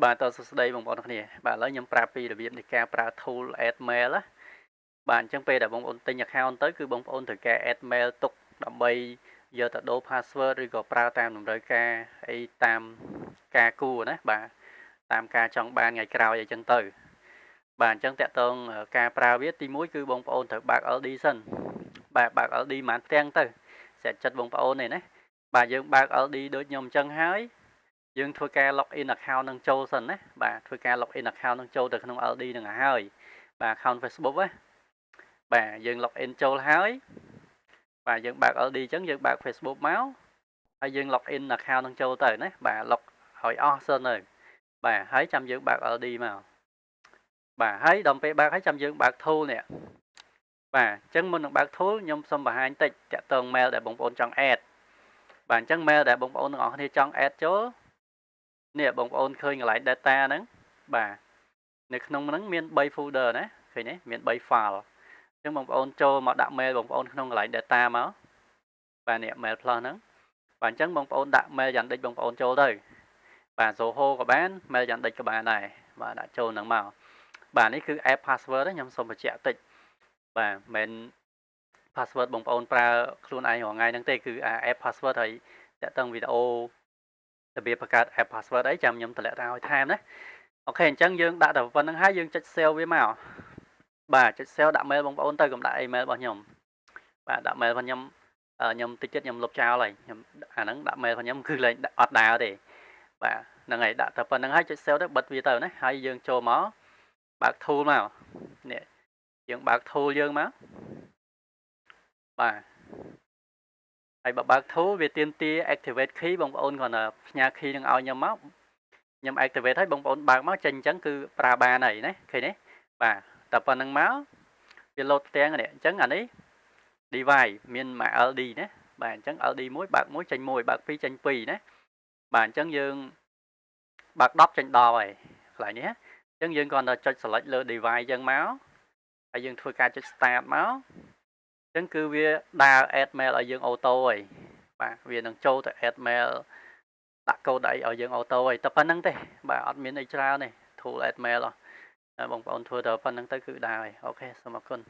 បាទតើសួស្តីបងប្អូនគ្នាបាទឥឡូវខ្ញុំប្រាប់ពីរបៀបនៃការប្រើ tool add mail ណាបាទអញ្ចឹងពេលដែលបងប្អូនទិញ account ទៅគឺបងប្អូនត្រូវការ add mail ទុកដើម្បីយកទៅដូរ password ឬក៏ប្រើតាមតម្រូវការអីតាមការគួរណាបាទតាមការចង់បានថ្ងៃក្រោយអីចឹងទៅបាទអញ្ចឹងតកតងការប្រើវាទី1គឺបងប្អូនត្រូវបើក LD សិនបាទបើក LD ហ្មងផ្ទាំងទៅស្រាប់ចិត្តបងប្អូននេះណាបាទយើងបើក LD ដូចខ្ញុំអញ្ចឹងហើយយើងធ្វើការ login account នឹងចូលសិនណាបាទធ្វើការ login account នឹងចូលទៅក្នុង LD នឹងហើយបាទ account Facebook ណាបាទយើង login ចូលហើយបាទយើងបើក LD អញ្ចឹងយើងបើក Facebook មកហើយយើង login account នឹងចូលទៅណាបាទ log ឲ្យអស់សិនទៅបាទហើយចាំយើងបើក LD មកបាទហើយដល់ពេលបើកហើយចាំយើងបើក tool នេះបាទអញ្ចឹងមុននឹងបើក tool ខ្ញុំសូមបង្ហាញតិចតាក់ទង mail ដែលបងប្អូនចង់ add បាទអញ្ចឹង mail ដែលបងប្អូនទាំងអស់គ្នាចង់ add ចូលនេះបងប្អូនឃើញកន្លែង data ហ្នឹងបាទនៅក្នុងហ្នឹងមាន3 folder ណាឃើញទេមាន3 file អញ្ចឹងបងប្អូនចូលមកដាក់ mail បងប្អូនក្នុងកន្លែង data មកបាទនេះ mail plus ហ្នឹងបាទអញ្ចឹងបងប្អូនដាក់ mail យ៉ាងតិចបងប្អូនចូលទៅបាទ Zoho ក៏បាន mail យ៉ាងតិចក៏បានដែរបាទដាក់ចូលហ្នឹងមកបាទនេះគឺ add password ខ្ញុំសូមបញ្ជាក់តិចបាទមិន password បងប្អូនប្រើខ្លួនឯងរាល់ថ្ងៃហ្នឹងទេគឺ add password ហើយតាក់ទងវីដេអូរបៀបបង្កើត add password អីចាំខ្ញុំតម្លាក់ឲ្យថែមណាអូខេអញ្ចឹងយើងដាក់តែប៉ុណ្្នឹងហើយយើងចុច save វាមកបាទចុច save ដាក់ mail បងប្អូនទៅកុំដាក់ email របស់ខ្ញុំបាទដាក់ mail របស់ខ្ញុំតិចទៀតខ្ញុំលុបចោលហើយខ្ញុំអាហ្នឹងដាក់ mail របស់ខ្ញុំគឺលេងអត់ដើរទេបាទហ្នឹងហើយដាក់តែប៉ុណ្្នឹងហើយចុច save ទៅបិទវាទៅណាហើយយើងចូលមកបើក tool មកនេះយើងបើក tool យើងមកបាទហើយបើក tool វាទាមទារ activate key បងប្អូនគ្រាន់តែផ្ញើ key នឹងឲ្យខ្ញុំមកខ្ញុំ activate ឲ្យបងប្អូនបើកមកចេញអញ្ចឹងគឺប្រើបានហើយណាឃើញទេបាទតែប៉ុណ្្នឹងមកវា load ផ្ទាំងនេះអញ្ចឹងអានេះ device មានមួយ LD ណាបាទអញ្ចឹង LD មួយបើកមួយចេញមួយបើកពីរចេញពីរណាបាទអញ្ចឹងយើងបើក10ចេញ10ហើយកន្លែងនេះអញ្ចឹងយើងគ្រាន់តែចុច select លើ device អញ្ចឹងមកហើយយើងធ្វើការចុច start មកអញ្ចឹងគឺវាដើរ add mail ឲ្យយើងអូតូហើយបាទវានឹងចូលទៅ add mail ដាក់កូដអីឲ្យយើងអូតូហើយតែប៉ុណ្្នឹងទេបាទអត់មានអីច្រើនទេ tool add mail បងប្អូនធ្វើទៅប៉ុណ្្នឹងទៅគឺដើរហើយអូខេសូមអរគុណ